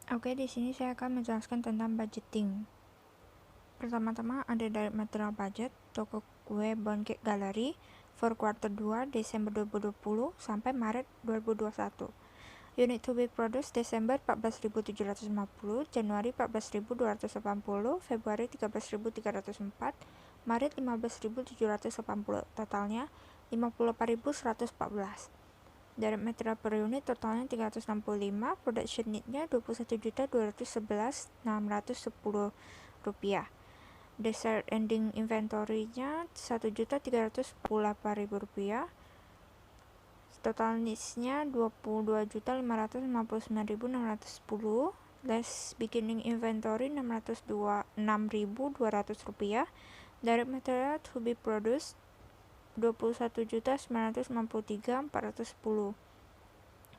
Oke, di sini saya akan menjelaskan tentang budgeting. Pertama-tama ada direct material budget, toko kue Bondcake Gallery for quarter 2 Desember 2020 sampai Maret 2021. Unit to be produced Desember 14.750, Januari 14.280, Februari 13.304, Maret 15.780, totalnya 54.114. Direct material per unit totalnya 365, production need-nya 21.211.610 rupiah. Desired ending inventory-nya 1.348.000 rupiah. Total needs-nya 22.559.610, less beginning inventory 6.200 rupiah. Direct material to be produced 21.993.410.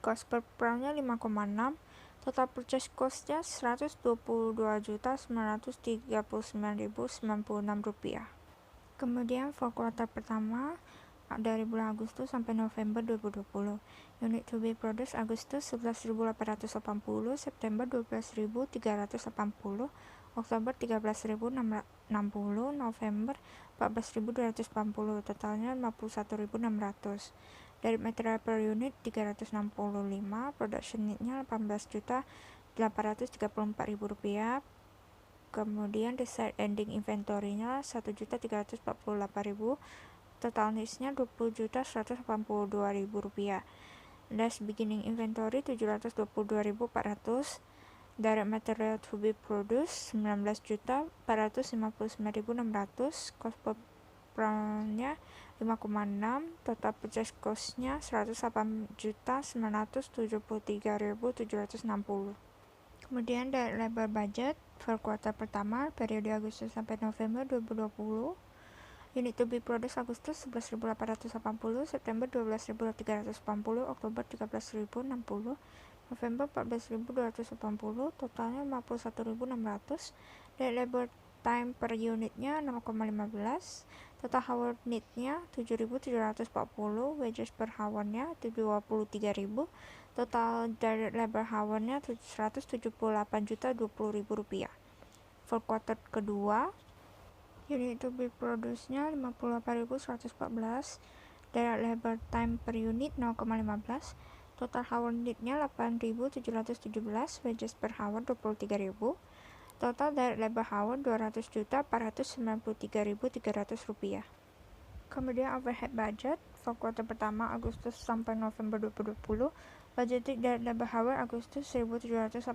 Cost per pound-nya 5,6. Total purchase cost-nya 122.939.096 rupiah. Kemudian for quarter pertama dari bulan Agustus sampai November 2020. Unit to be produced Agustus 11.880, September 12.380, Oktober 13.660, November 14.280, totalnya 51.600. Dari material per unit 365, production need-nya 18.834.000 rupiah. Kemudian desired ending inventory-nya 1.348.000, total needs-nya 20.182.000 rupiah. Less beginning inventory 722.400. Direct material to be produced 19.459.600. Cost per pound-nya 5,6. Total purchase cost-nya 108.973.760. Kemudian dari labor budget for quarter pertama periode Agustus sampai November 2020. Unit to be produced Agustus 11.880, September 12.380, Oktober 13.060, November 14.280, totalnya 51.600. Dari labor time per unitnya 0,15. Total hour need-nya 7.740, wages per hour-nya 23.000. Total direct labor hour-nya 178.020.000 rupiah. For quarter kedua, unit to be produced-nya 58.114, direct labor time per unit 0,15, total hour need-nya 8.717, wages per hour 23.000, total direct labor hour 200.493.300 rupiah. Kemudian overhead budget for quarter pertama Agustus sampai November 2020. Budgeted direct labor hour Agustus 1.782,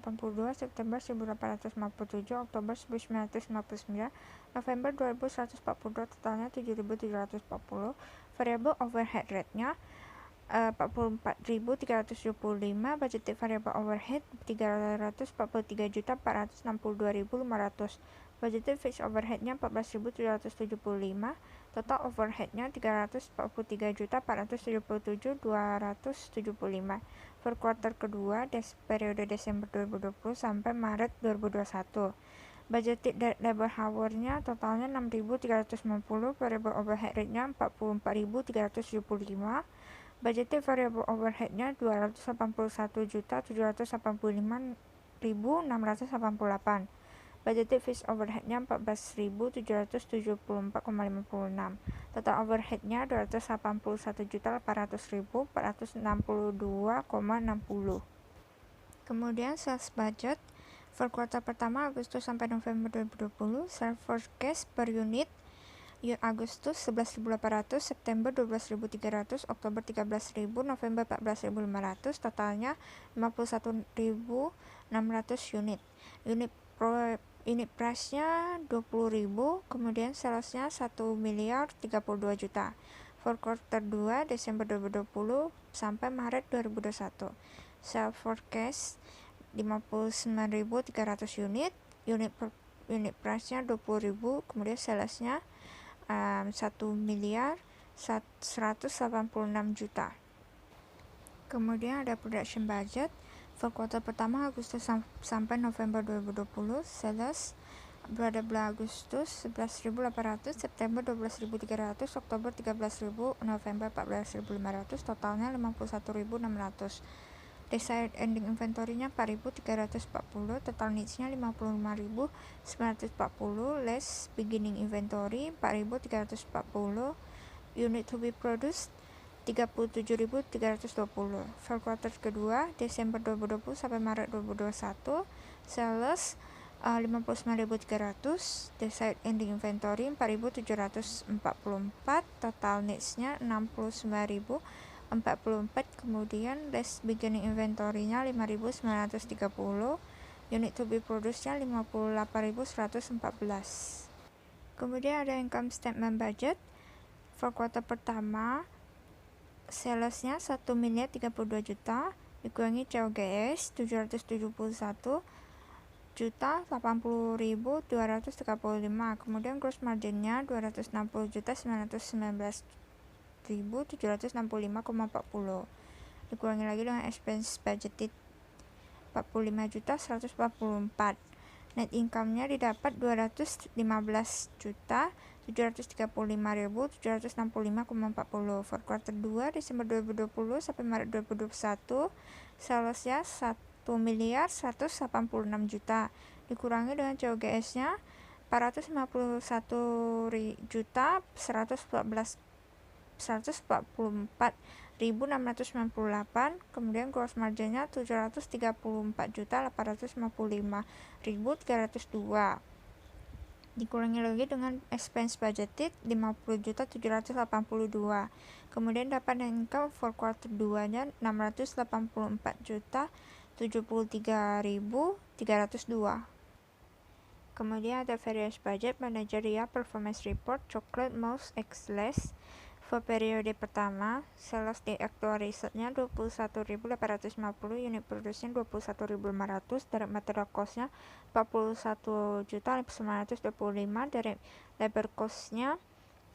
September 1.857, Oktober 1.959, November 2.142, totalnya 7.740. Variable overhead rate-nya 44.375, budgeted variable overhead 343.462.500, budgeted fixed overhead-nya 14.775, total overhead-nya 344.477.275 per quarter kedua periode Desember 2020 sampai Maret 2021. Budgeted labor hour-nya totalnya 6.390, variable overhead rate-nya 44.375, budgeted variable overhead-nya 285.785.688, budgeted fixed overhead-nya 14.774,56, total overhead-nya 281.800.462,60. Kemudian sales budget for quarter pertama Agustus sampai November 2020. Sales forecast per unit Agustus 11.800, September 12.300, Oktober 13.000, November 14.500, totalnya 51.600 unit. Unit price-nya 20.000, kemudian sales-nya 1.032.000.000 for quarter 2 Desember 2020 sampai Maret 2021. Sales forecast 59.300 unit, unit price-nya 20.000, kemudian sales-nya 1.186.000.000. Kemudian ada production budget for quarter pertama Agustus sampai November 2020. Sales pada bulan Agustus 11.800, September 12.300, Oktober 13.000, November 14.500, totalnya 51.600. Desired ending inventory-nya 4.340, total needs-nya 55.940, less beginning inventory 4.340, unit to be produced 37.320. For quarter kedua, Desember 2020 sampai Maret 2021, sales 59.300, desired ending inventory 4.744, total needs-nya 69.044, kemudian less beginning inventory-nya 5.930, unit to be produced-nya 58.114. Kemudian ada income statement budget. For quarter pertama, sales-nya 1.032.000.000, dikurangi COGS 771.080.235, kemudian gross margin-nya 260.919.765,40, dikurangi lagi dengan expense budgeted 45.144. Net income-nya didapat 215.735.765,40. For quarter 2 Desember 2020 sampai Maret 2021, sales-nya 1.186.000.000, dikurangi dengan COGS-nya 451.144.698, kemudian gross margin-nya 734.855.302, dikurangi lagi dengan expense budgeted 50.782. Kemudian dapat income for quarter 2 nya 684.073.302. Kemudian ada variance budget, managerial performance report, chocolate mouse excellence. For periode pertama, sales di actual result-nya 21.850, unit production 21.500, direct material cost-nya 41.925, direct labor cost-nya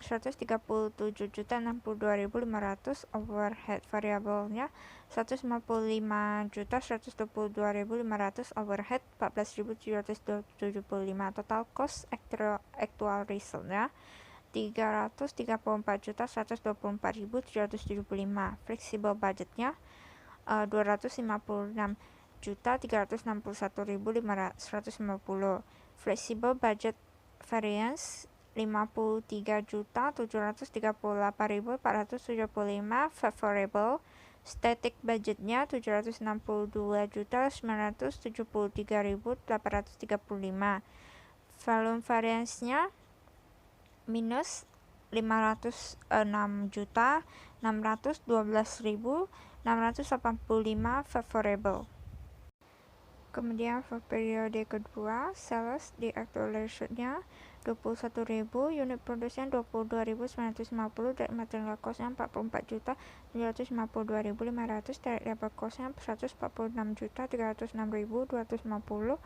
137.062.500, overhead variable-nya 155.122.500, overhead 14.775, total cost actual result-nya 334.124.775. Flexible budgetnya 256.361.150. Flexible budget variance 53.738.475. Favorable. Static budgetnya 762.973.835. Volume variance-nya minus 506.612.685 favorable. Kemudian for periode kedua, sales di actual result-nya 21.000, unit production 22.950, direct material cost-nya 44.752.500, direct labor cost-nya 146.306.250,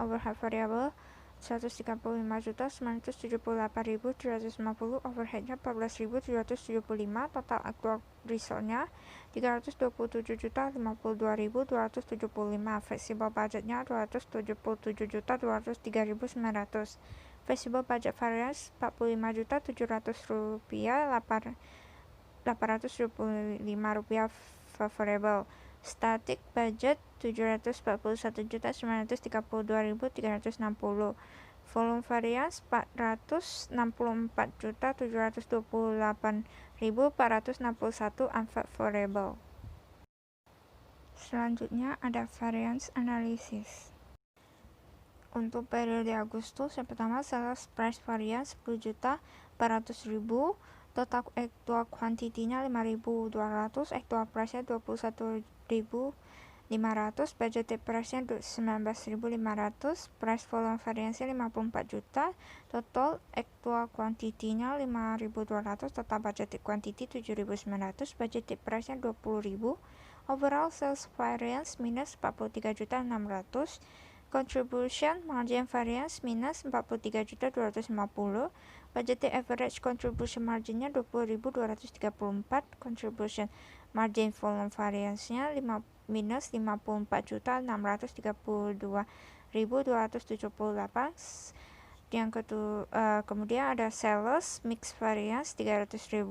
overhead variable 135.978.750, overhead-nya 14.775, total actual result-nya 327.052.275, flexible budget-nya 277.203.900, flexible budget variance 45.700 rupiah, 875 rupiah favorable. Static budget 741.932.360. Volume variance 464.728.461 unfavorable. Selanjutnya ada variance analysis. Untuk periode Agustus, yang pertama sales price variance 10.400.000, total actual quantity-nya 5.200, actual price-nya 21.500, budgeted price-nya 19.500, price volume variance-nya 54 juta, total actual quantity-nya 5.200, total budgeted quantity 7.900, budgeted price-nya 20.000, overall sales variance minus 43.600, contribution margin variance minus 43.250, budgeted average contribution margin-nya 20.234, contribution margin volume variance-nya minus 54.632.278. Yang kedua, kemudian ada sales mix variance 300.000,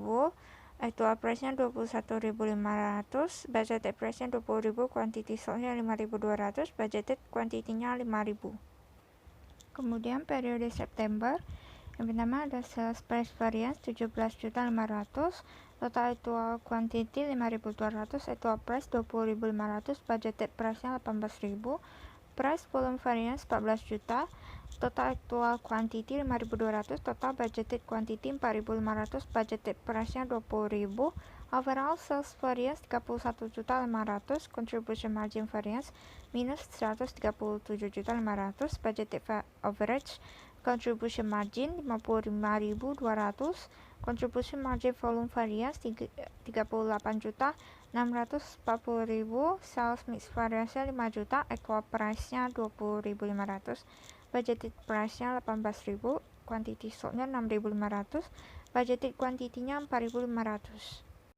Actual price-nya 21.500, budgeted price-nya 20.000, quantity sold-nya 5.200, budgeted quantity-nya 5.000. Kemudian periode September, yang pertama ada sales price variance 17.500, total actual quantity 5.200, actual price 20.500, budgeted price-nya 18.000, price volume variance 14 juta, total actual quantity 5.200, total budgeted quantity 4.500, budgeted price-nya 20.000, overall sales variance 31.500, contribution margin variance minus 137.500, budgeted average contribution margin 55.200, contribution margin volume variance 38.640.000, sales mix variance 5 juta, actual price-nya 20.500, budgeted price-nya 18.000, quantity sold-nya 6.500, budgeted quantity-nya 4.500.